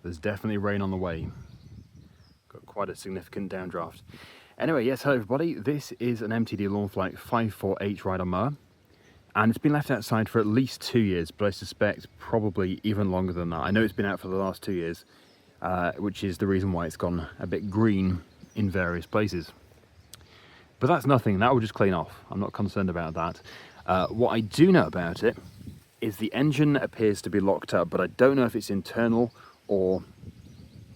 There's definitely rain on the way. Got quite a significant downdraft. Anyway, yes, hello everybody. This is an MTD Lawnflite 5.4H rider mower. And it's been left outside for at least 2 years, but I suspect probably even longer than that. I know it's been out for the last 2 years, which is the reason why it's gone a bit green in various places. But that's nothing, that will just clean off. I'm not concerned about that. What I do know about it is the engine appears to be locked up, but I don't know if it's internal or,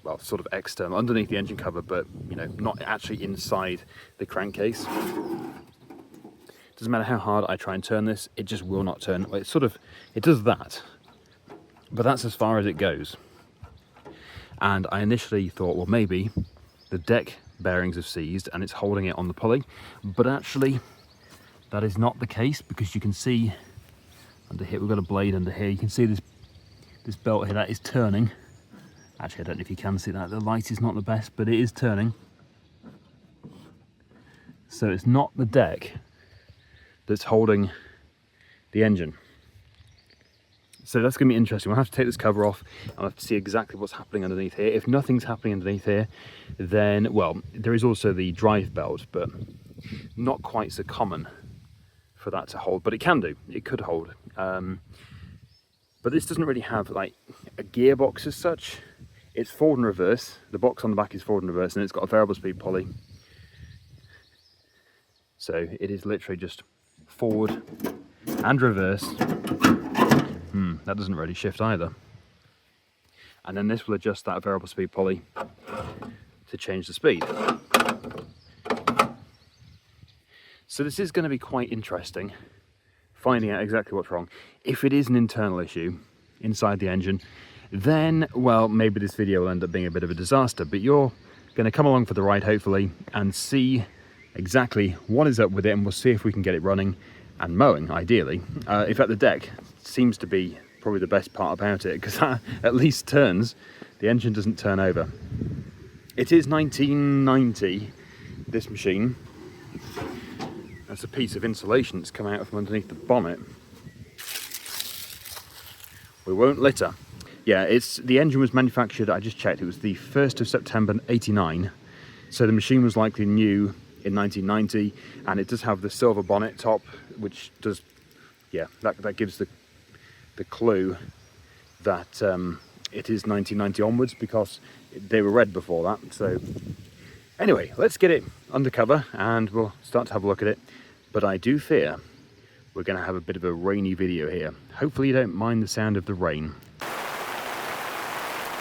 well, sort of external, underneath the engine cover, but, you know, not actually inside the crankcase. Doesn't matter how hard I try and turn this, it just will not turn. It does that, but that's as far as it goes. And I initially thought, well, maybe the deck bearings have seized and it's holding it on the pulley, but actually that is not the case, because you can see under here, we've got a blade under here, you can see this belt here, that is turning. Actually, I don't know if you can see that, the light is not the best, but it is turning. So it's not the deck that's holding the engine. So that's going to be interesting. We'll have to take this cover off. I'll have to see exactly what's happening underneath here. If nothing's happening underneath here, then, well, there is also the drive belt, but not quite so common for that to hold, but it can do. It could hold. But this doesn't really have like a gearbox as such. It's forward and reverse. The box on the back is forward and reverse, and it's got a variable speed pulley. So it is literally just forward and reverse. That doesn't really shift either. And then this will adjust that variable speed pulley to change the speed. So this is going to be quite interesting, finding out exactly what's wrong. If it is an internal issue inside the engine, then, well, maybe this video will end up being a bit of a disaster, but you're going to come along for the ride, hopefully, and see exactly what is up with it, and we'll see if we can get it running and mowing, ideally. In fact, the deck seems to be probably the best part about it, because that at least turns. The engine doesn't turn over. It is 1990, this machine. That's a piece of insulation that's come out from underneath the bonnet. We won't litter. Yeah, the engine was manufactured, I just checked, it was the 1st of September 89. So the machine was likely new in 1990, and it does have the silver bonnet top, which does, yeah, that gives the clue that it is 1990 onwards, because they were red before that. So anyway, let's get it undercover and we'll start to have a look at it. But I do fear we're going to have a bit of a rainy video here. Hopefully you don't mind the sound of the rain.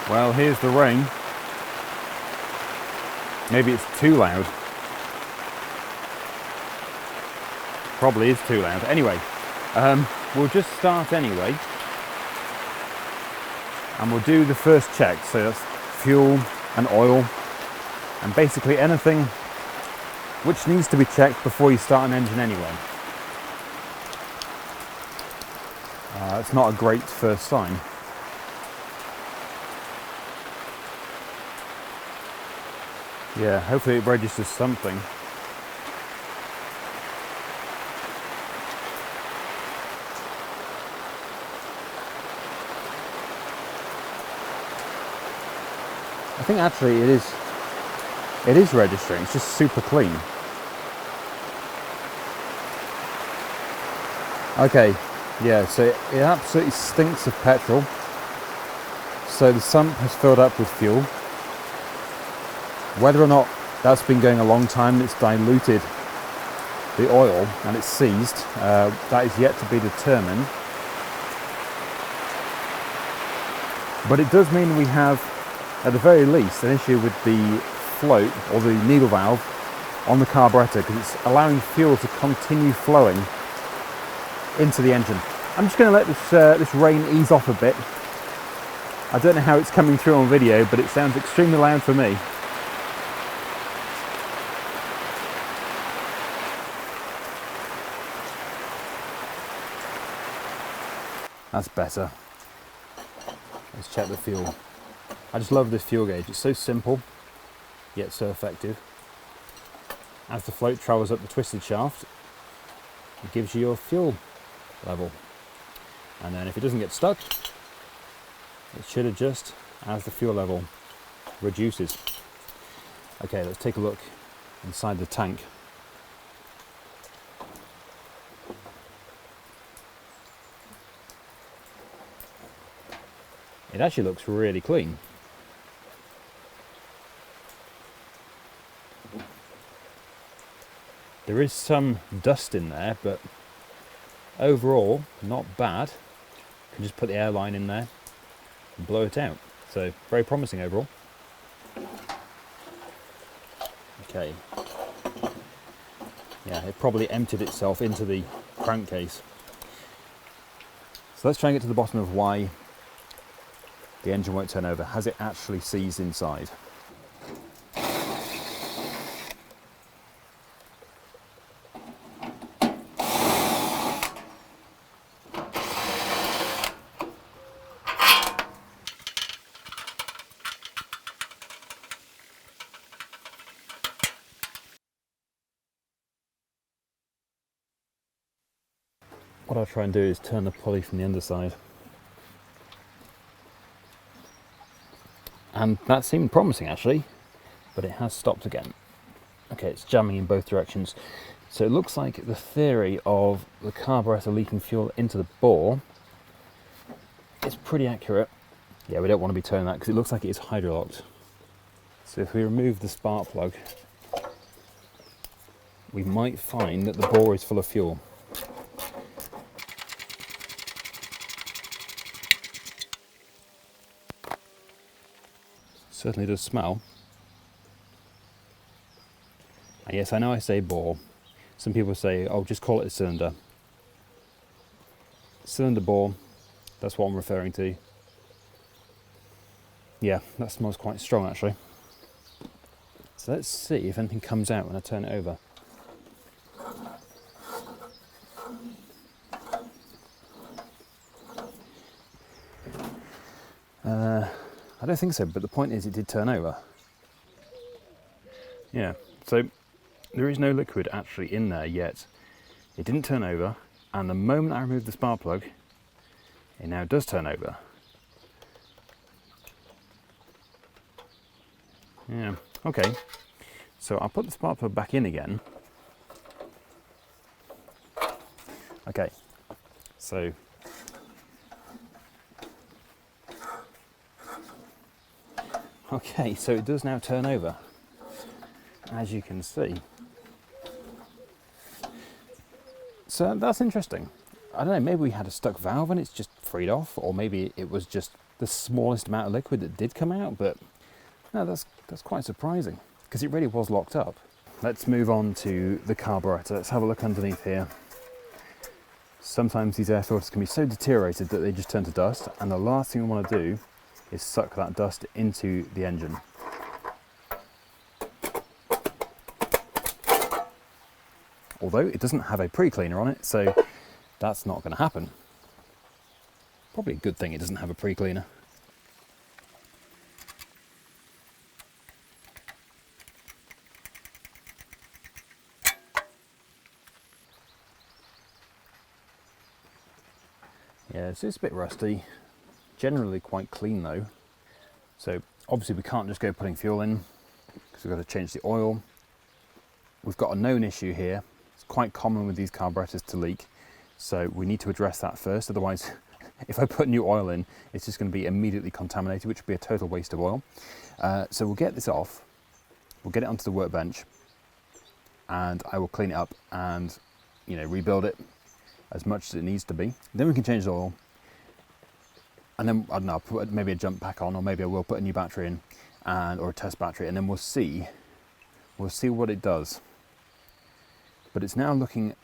Well, here's the rain. Maybe it's too loud. Probably is too loud. Anyway, we'll just start anyway. And we'll do the first check. So that's fuel and oil, and basically anything which needs to be checked before you start an engine anyway. It's not a great first sign. Yeah, hopefully it registers something. I think actually it is registering. It's just super clean. Okay, yeah, so it absolutely stinks of petrol. So the sump has filled up with fuel. Whether or not that's been going a long time and it's diluted the oil and it's seized, that is yet to be determined. But it does mean we have, at the very least, an issue with the float or the needle valve on the carburetor, because it's allowing fuel to continue flowing into the engine. I'm just going to let this rain ease off a bit. I don't know how it's coming through on video, but it sounds extremely loud for me. That's better. Let's check the fuel. I just love this fuel gauge. It's so simple, yet so effective. As the float travels up the twisted shaft, it gives you your fuel level. And then if it doesn't get stuck, it should adjust as the fuel level reduces. Okay, let's take a look inside the tank. It actually looks really clean. There is some dust in there, but overall, not bad. You can just put the airline in there and blow it out. So, very promising overall. Okay. Yeah, it probably emptied itself into the crankcase. So let's try and get to the bottom of why the engine won't turn over. Has it actually seized inside? What I'll try and do is turn the pulley from the underside. And that seemed promising actually, but it has stopped again. Okay, it's jamming in both directions. So it looks like the theory of the carburetor leaking fuel into the bore is pretty accurate. Yeah, we don't want to be turning that because it looks like it is hydrolocked. So if we remove the spark plug, we might find that the bore is full of fuel. Certainly does smell. And yes, I know I say bore. Some people say, oh, just call it a cylinder. Cylinder bore, that's what I'm referring to. Yeah, that smells quite strong actually. So let's see if anything comes out when I turn it over. I don't think so, but the point is it did turn over. Yeah, so there is no liquid actually in there yet. It didn't turn over, and the moment I remove the spark plug, it now does turn over. Yeah, okay. So I'll put the spark plug back in again. Okay, so okay, so it does now turn over, as you can see. So that's interesting. I don't know, maybe we had a stuck valve and it's just freed off, or maybe it was just the smallest amount of liquid that did come out, but no, that's quite surprising, because it really was locked up. Let's move on to the carburetor. Let's have a look underneath here. Sometimes these air filters can be so deteriorated that they just turn to dust, and the last thing we want to do is suck that dust into the engine. Although it doesn't have a pre-cleaner on it, so that's not going to happen. Probably a good thing it doesn't have a pre-cleaner. Yeah, it's just a bit rusty. Generally quite clean though. So obviously we can't just go putting fuel in, because we've got to change the oil. We've got a known issue here. It's quite common with these carburetors to leak, so we need to address that first. Otherwise, if I put new oil in, it's just going to be immediately contaminated, which would be a total waste of oil. So we'll get this off, we'll get it onto the workbench, and I will clean it up and, you know, rebuild it as much as it needs to be. Then we can change the oil, and then, I don't know, put maybe a jump pack on, or maybe I will put a new battery in, or a test battery, and then we'll see what it does. But it's now looking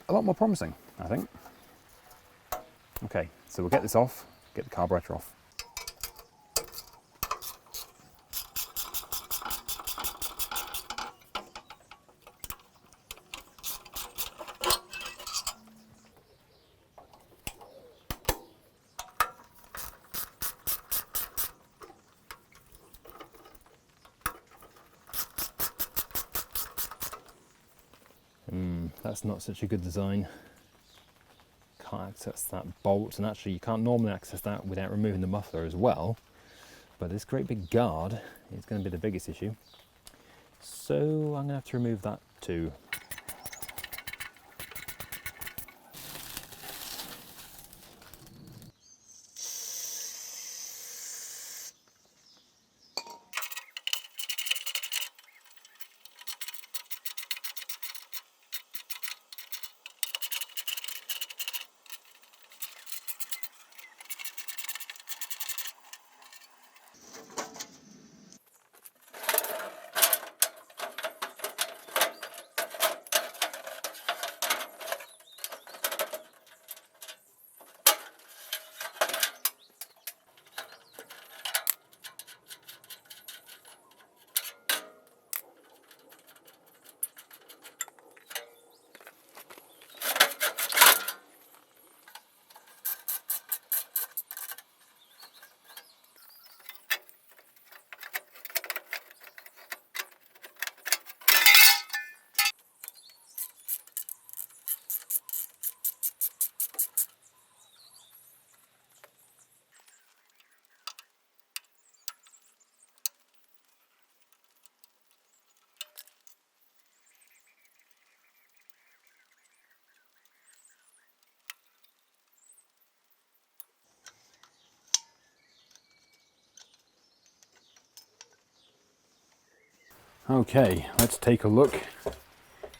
a lot more promising, I think. Okay, so we'll get this off, get the carburetor off. That's not such a good design. Can't access that bolt, and actually you can't normally access that without removing the muffler as well. but this great big guard is going to be the biggest issue. So I'm going to have to remove that too. Okay, let's take a look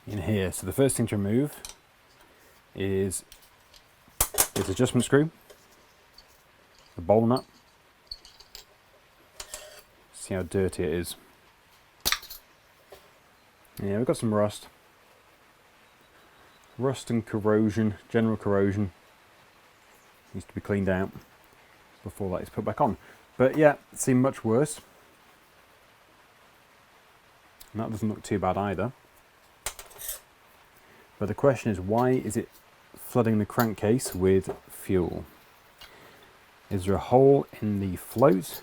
in here. So the first thing to remove is this adjustment screw, the bowl nut. See how dirty it is. Yeah, we've got some rust. Rust and corrosion, general corrosion. Needs to be cleaned out before that is put back on. But yeah, it's seen much worse. And that doesn't look too bad either. But the question is, why is it flooding the crankcase with fuel? Is there a hole in the float?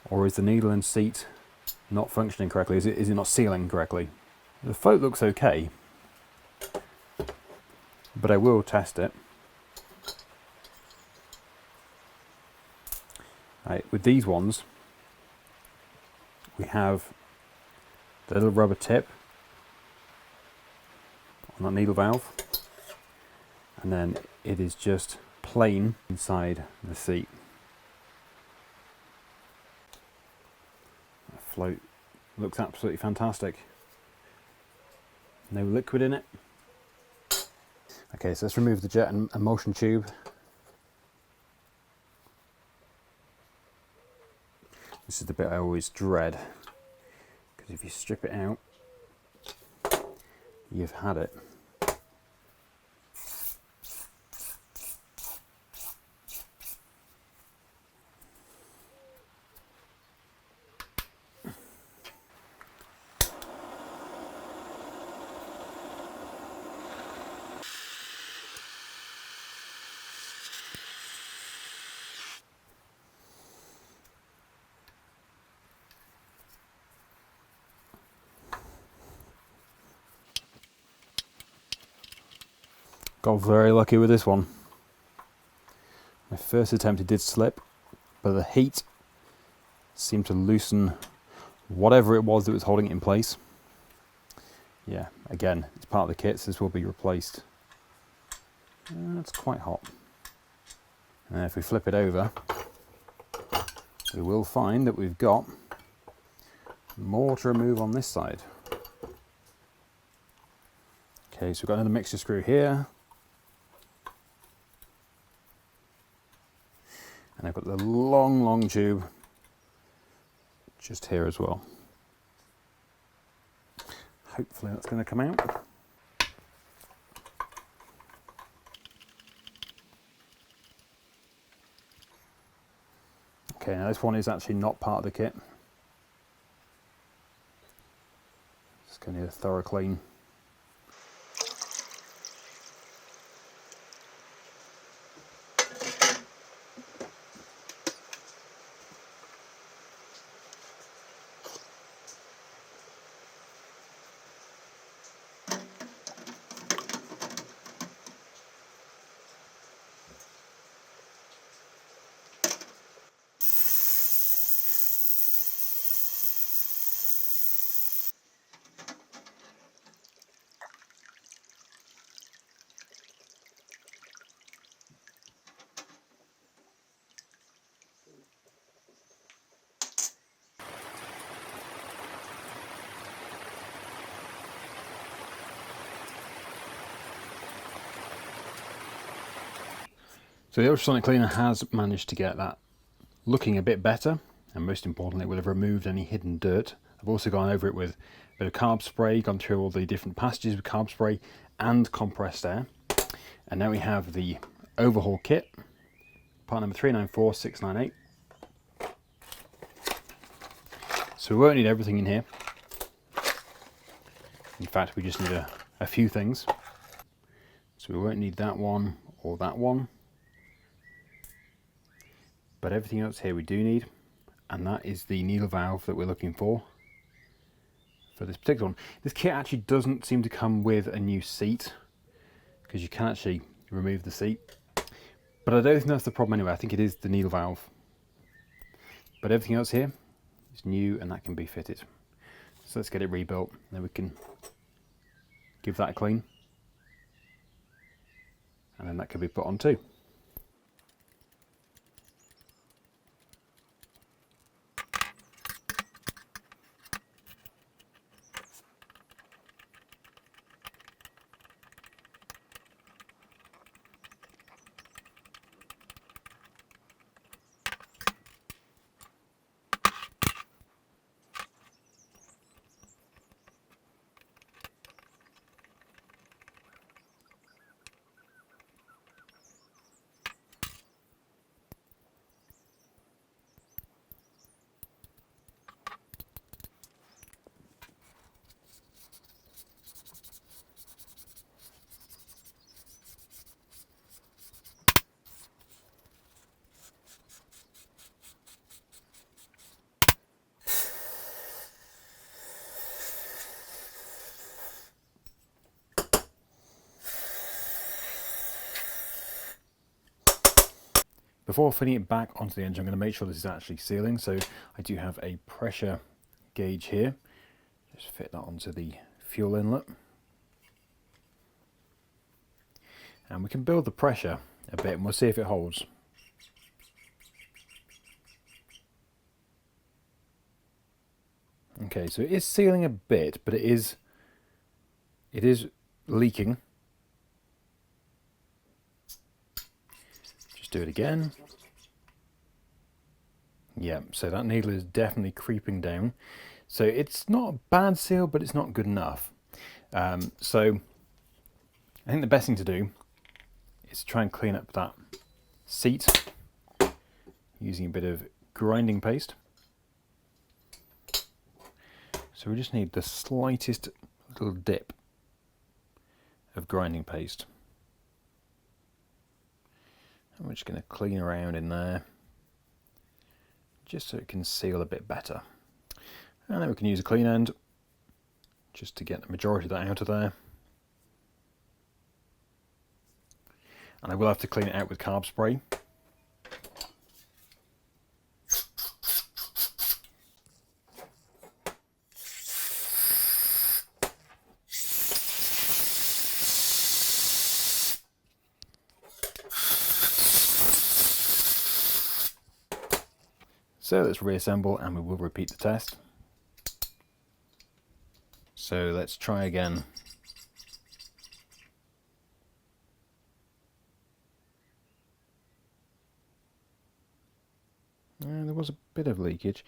Or is the needle and seat not functioning correctly? Is it not sealing correctly? The float looks okay, but I will test it. Right, with these ones, we have the little rubber tip on that needle valve, and then it is just plain inside the seat. That float looks absolutely fantastic. No liquid in it. Okay, so let's remove the jet and emulsion tube. This is the bit I always dread, because if you strip it out, you've had it. Got very lucky with this one. My first attempt it did slip, but the heat seemed to loosen whatever it was that was holding it in place. Yeah, again, it's part of the kit, so this will be replaced. It's quite hot. And if we flip it over, we will find that we've got more to remove on this side. Okay, so we've got another mixture screw here. And I've got the long tube just here as well. Hopefully that's going to come out. Okay, now this one is actually not part of the kit. It's going to need a thorough clean. So the ultrasonic cleaner has managed to get that looking a bit better, and most importantly, it will have removed any hidden dirt. I've also gone over it with a bit of carb spray, gone through all the different passages with carb spray and compressed air. And now we have the overhaul kit, part number 394698. So we won't need everything in here. In fact, we just need a few things. So we won't need that one or that one. But everything else here we do need, and that is the needle valve that we're looking for this particular one. This kit actually doesn't seem to come with a new seat, because you can actually remove the seat. But I don't think that's the problem anyway. I think it is the needle valve. But everything else here is new, and that can be fitted. So let's get it rebuilt, and then we can give that a clean. And then that can be put on too. Before fitting it back onto the engine, I'm going to make sure this is actually sealing. So I do have a pressure gauge here. Just fit that onto the fuel inlet. And we can build the pressure a bit and we'll see if it holds. Okay, so it is sealing a bit, but it is leaking. Just do it again. Yeah, so that needle is definitely creeping down. So it's not a bad seal, but it's not good enough. So I think the best thing to do is to try and clean up that seat using a bit of grinding paste. So we just need the slightest little dip of grinding paste. And we're just going to clean around in there, just so it can seal a bit better. And then we can use a clean end, just to get the majority of that out of there. And I will have to clean it out with carb spray. So let's reassemble and we will repeat the test. So let's try again. There was a bit of leakage,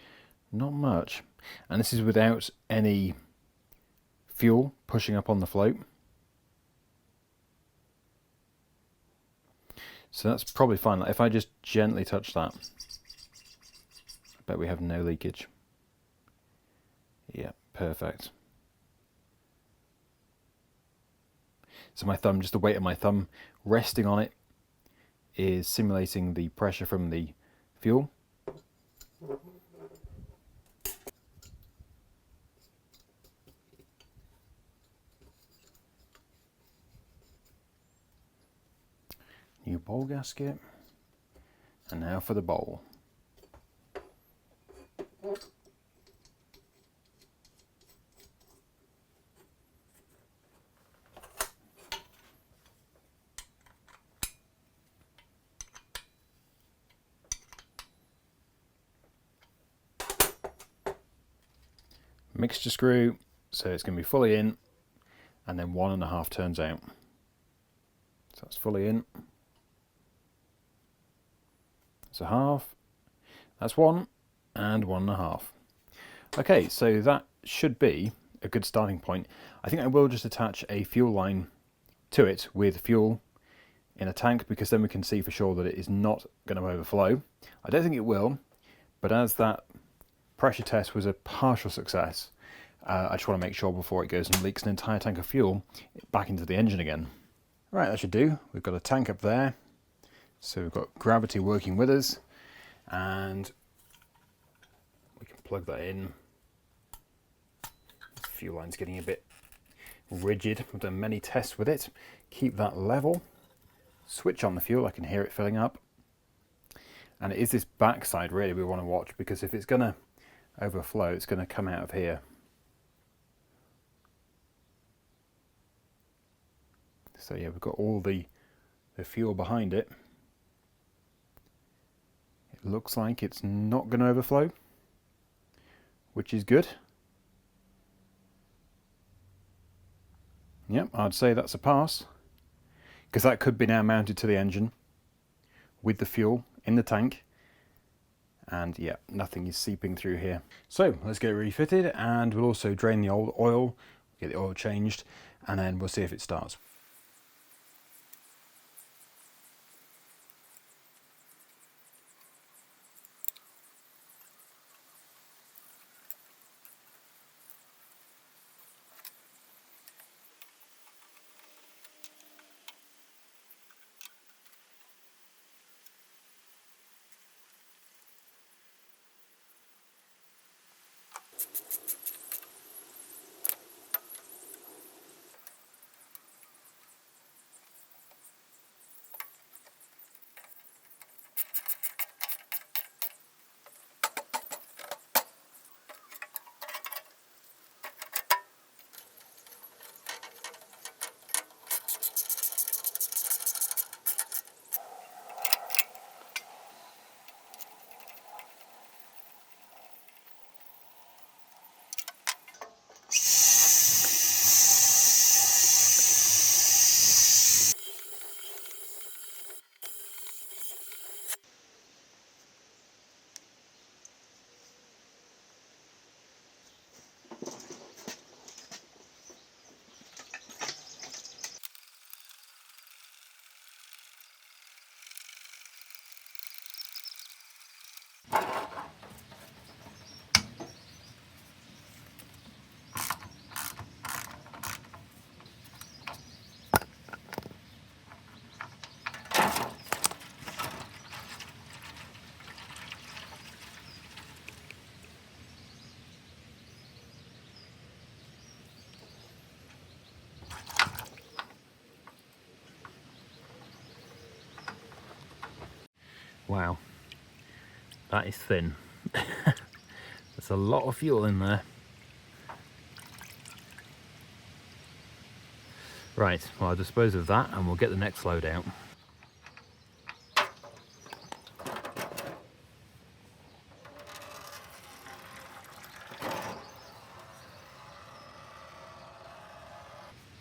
not much. And this is without any fuel pushing up on the float. So that's probably fine. Like if I just gently touch that, I bet we have no leakage. Yeah, perfect. So my thumb, just the weight of my thumb resting on it is simulating the pressure from the fuel. New bowl gasket. And now for the bowl. Mixture screw, so it's going to be fully in, and then 1.5 turns out. So it's fully in. That's a half. That's 1 and 1.5. Okay, so that should be a good starting point. I think I will just attach a fuel line to it with fuel in a tank, because then we can see for sure that it is not going to overflow. I don't think it will, but as that pressure test was a partial success, I just want to make sure before it goes and leaks an entire tank of fuel back into the engine again. Right, that should do. We've got a tank up there, so we've got gravity working with us, and we can plug that in. The fuel line's getting a bit rigid. I've done many tests with it. Keep that level. Switch on the fuel, I can hear it filling up. And it is this backside really we want to watch, because if it's going to overflow, it's going to come out of here. So yeah, we've got all the fuel behind it. It looks like it's not going to overflow, which is good. Yep, I'd say that's a pass, because that could be now mounted to the engine with the fuel in the tank, and yeah, nothing is seeping through here. So let's get it refitted, and we'll also drain the old oil, get the oil changed, and then we'll see if it starts. Wow, that is thin. There's a lot of fuel in there. Right, well, I'll dispose of that and we'll get the next load out.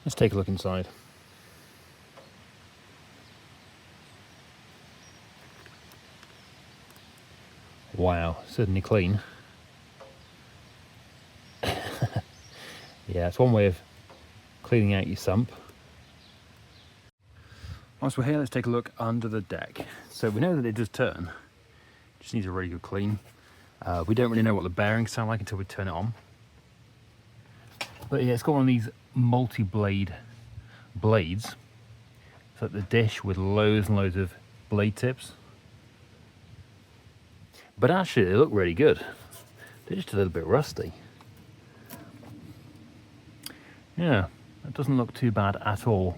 Let's take a look inside. Wow, certainly clean. Yeah, it's one way of cleaning out your sump. Once we're here, let's take a look under the deck. So we know that it does turn, just needs a really good clean. We don't really know what the bearings sound like until we turn it on. But yeah, it's got one of these multi-blade blades. It's like the dish with loads and loads of blade tips. But actually, they look really good. They're just a little bit rusty. Yeah, that doesn't look too bad at all.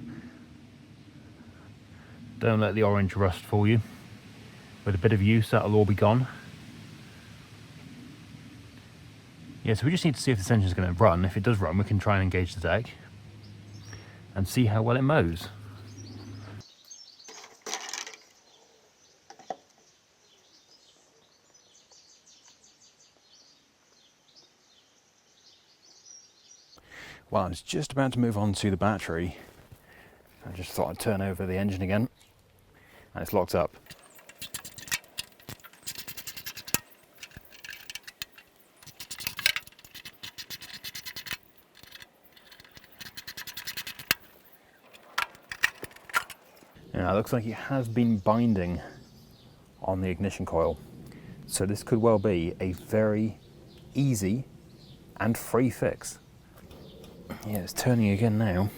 Don't let the orange rust fool you. With a bit of use, that'll all be gone. Yeah, so we just need to see if this engine's going to run. If it does run, we can try and engage the deck and see how well it mows. Well, I was just about to move on to the battery. I just thought I'd turn over the engine again, and it's locked up. Now, it looks like it has been binding on the ignition coil. So this could well be a very easy and free fix. Yeah, it's turning again now.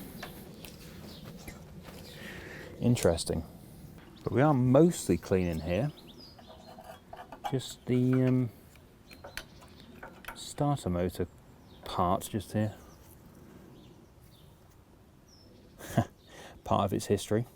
Interesting. But we are mostly clean in here. Just the starter motor parts just here. Part of its history.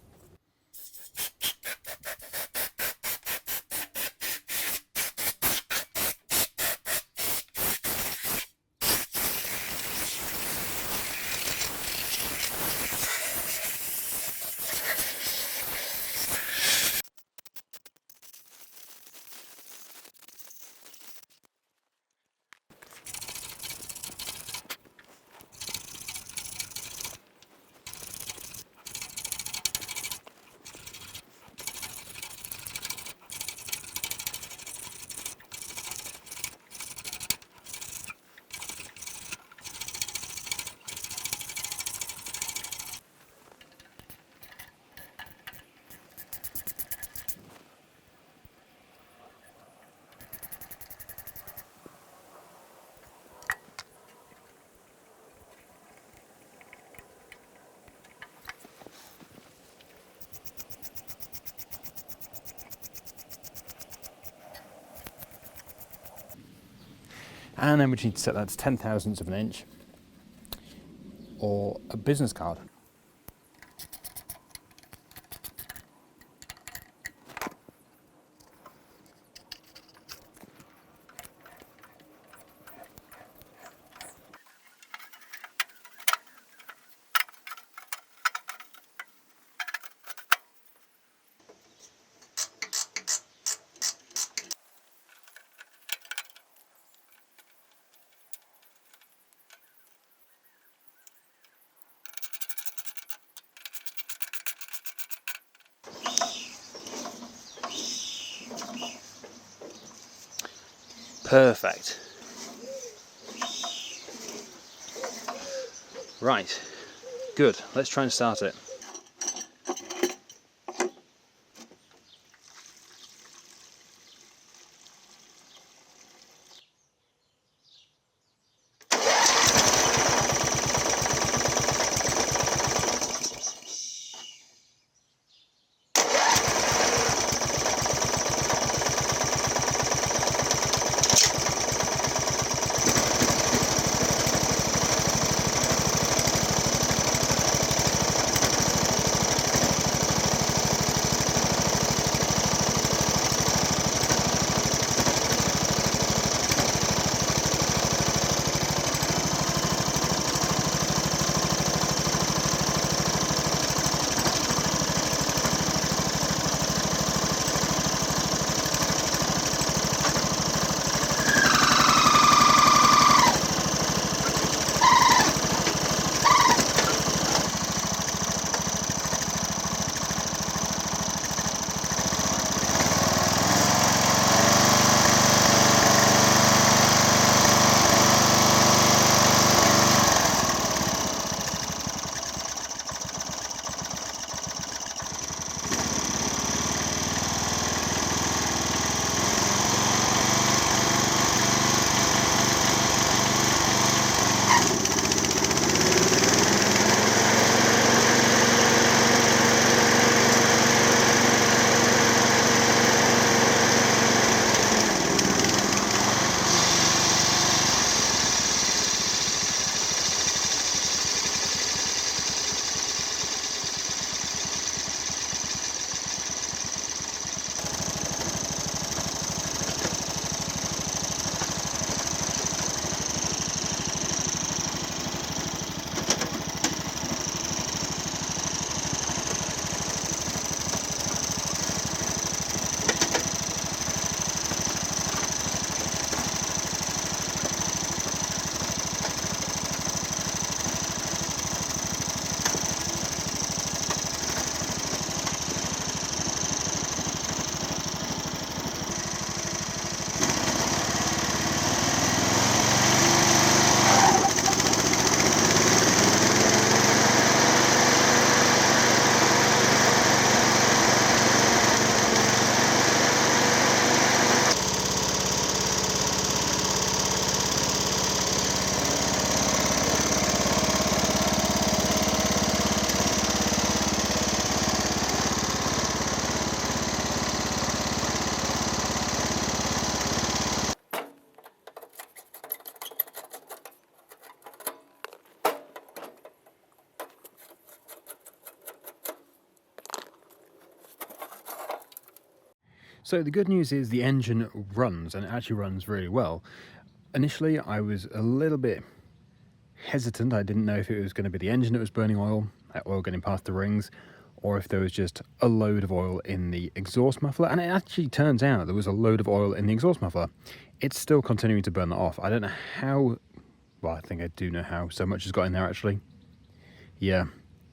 And then we need to set that to 0.010 of an inch or a business card. Perfect. Right, good. Let's try and start it. So the good news is the engine runs, and it actually runs really well. Initially, I was a little bit hesitant. I didn't know if it was going to be the engine that was burning oil, that oil getting past the rings, or if there was just a load of oil in the exhaust muffler. And it actually turns out there was a load of oil in the exhaust muffler. It's still continuing to burn that off. I don't know how, well, I think I do know how so much has got in there actually. Yeah,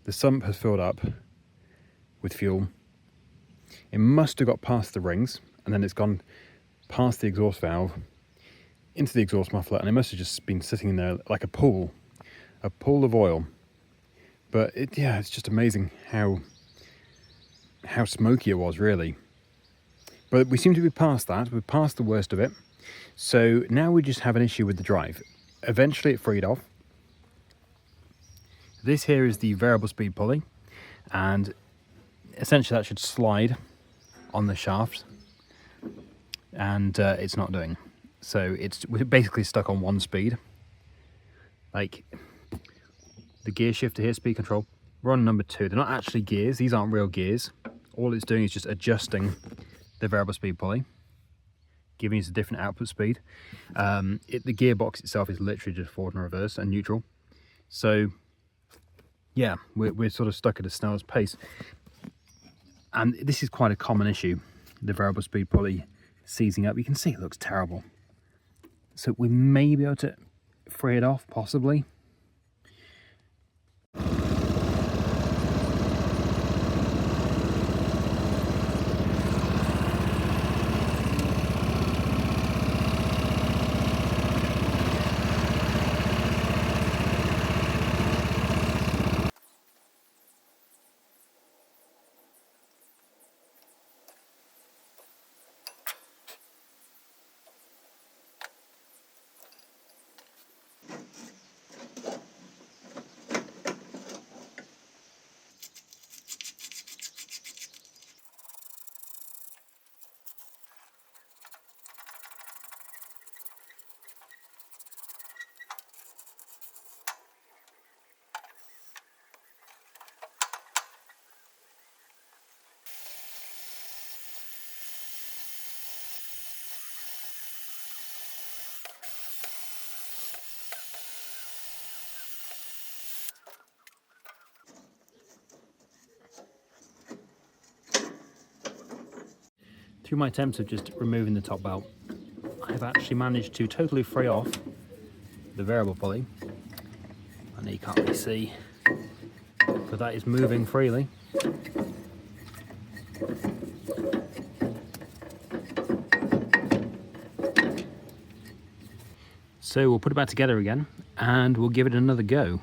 the sump has filled up with fuel. It must have got past the rings, and then it's gone past the exhaust valve into the exhaust muffler, and it must have just been sitting in there like a pool of oil. But yeah, it's just amazing how smoky it was, really. But we seem to be past that. We're past the worst of it. So now we just have an issue with the drive. Eventually it freed off. This here is the variable speed pulley, and essentially that should slide on the shaft, and it's not doing. So we're basically stuck on one speed. Like the gear shifter here, speed control, we're on number 2. They're not actually gears, these aren't real gears. All it's doing is just adjusting the variable speed pulley, giving us a different output speed. The gearbox itself is literally just forward and reverse and neutral. So yeah, we're sort of stuck at a snail's pace. And this is quite a common issue, the variable speed pulley seizing up. You can see it looks terrible. So we may be able to free it off, possibly. Through my attempts of just removing the top belt, I've actually managed to totally free off the variable pulley. I know you can't really see, but that is moving freely. So we'll put it back together again and we'll give it another go.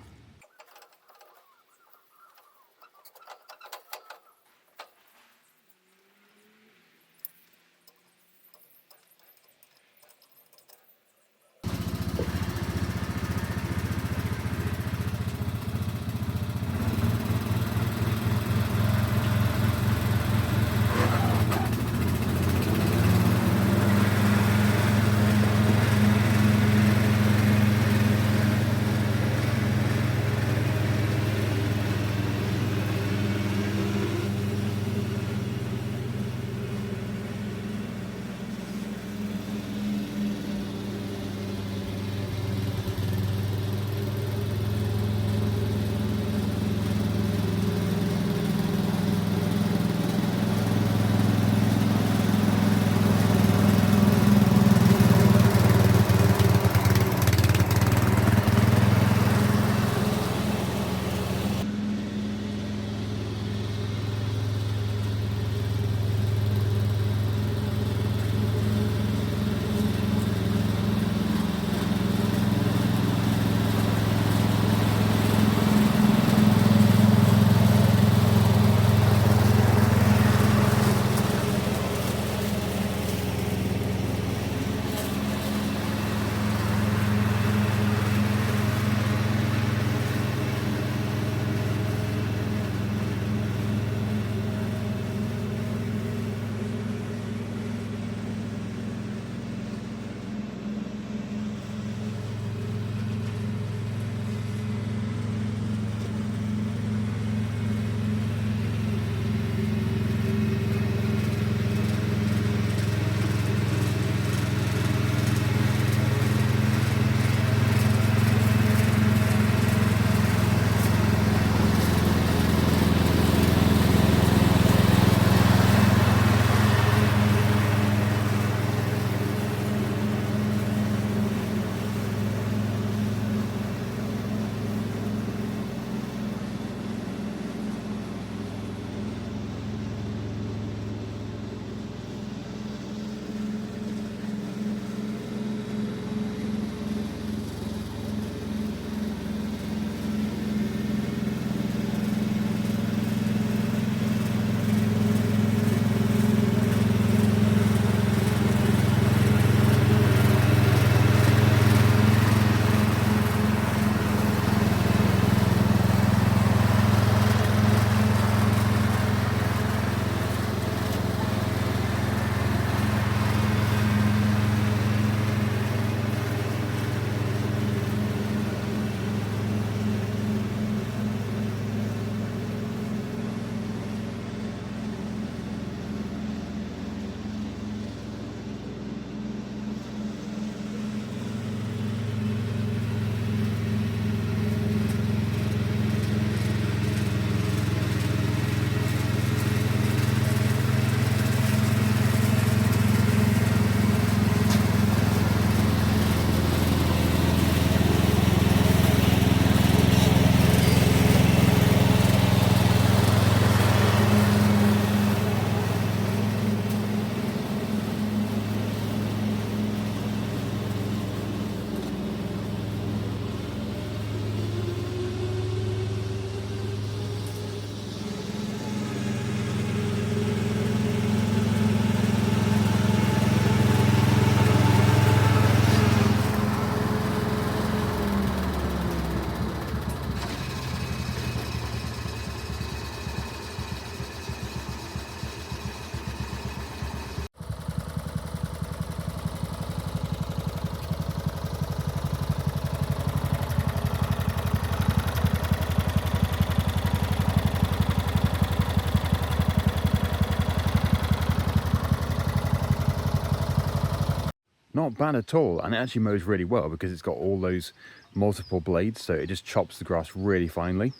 not bad at all, and it actually mows really well because it's got all those multiple blades, so it just chops the grass really finely.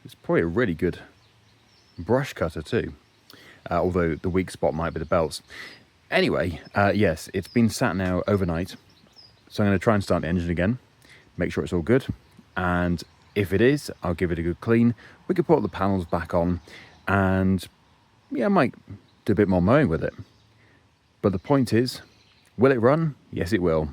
It's probably a really good brush cutter too, although the weak spot might be the belts. Anyway, yes, it's been sat now overnight, so I'm going to try and start the engine again, make sure it's all good, and if it is, I'll give it a good clean. We could put the panels back on, and yeah, I might do a bit more mowing with it. But the point is, will it run? Yes, it will.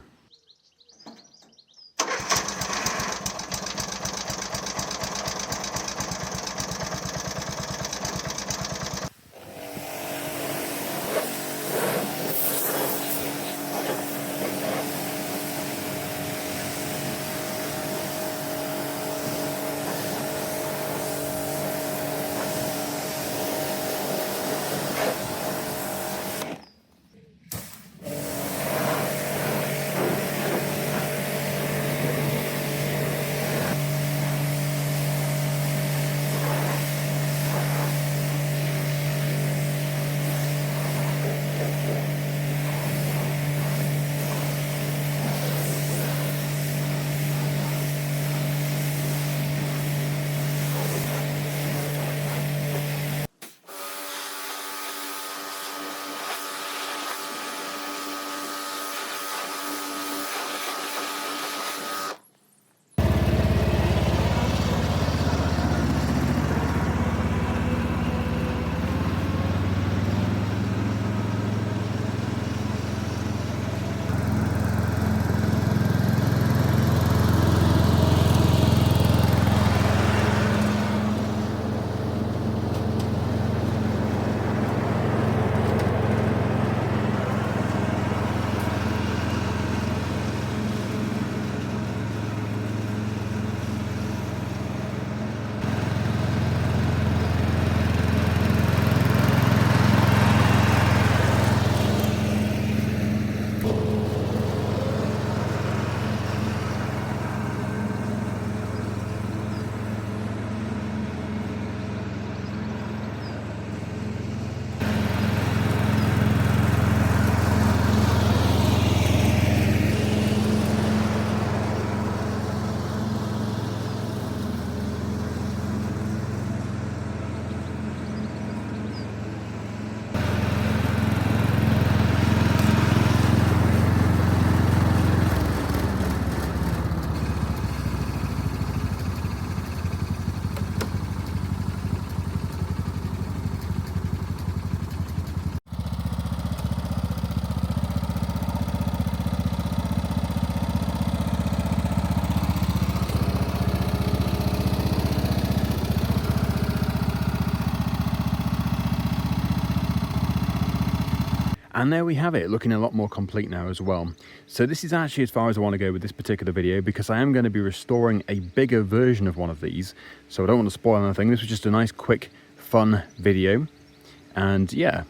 And there we have it, looking a lot more complete now as well. So this is actually as far as I want to go with this particular video, because I am going to be restoring a bigger version of one of these. So I don't want to spoil anything. This was just a nice, quick, fun video. And yeah,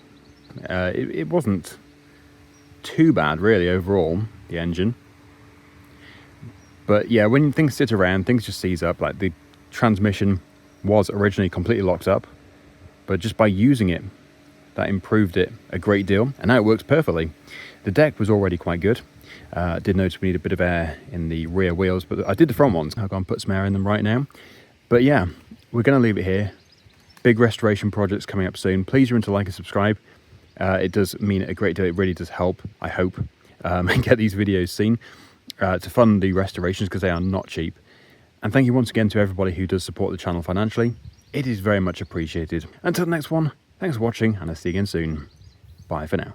it wasn't too bad really overall, the engine. But yeah, when things sit around, things just seize up. Like the transmission was originally completely locked up, but just by using it, that improved it a great deal, and now it works perfectly. The deck was already quite good. Did notice we need a bit of air in the rear wheels, but I did the front ones. I'll go and put some air in them right now. But yeah, we're going to leave it here. Big restoration projects coming up soon. Please remember to like and subscribe. It does mean a great deal. It really does help, I hope, and get these videos seen to fund the restorations, because they are not cheap. And thank you once again to everybody who does support the channel financially. It is very much appreciated. Until the next one, thanks for watching, and I'll see you again soon. Bye for now.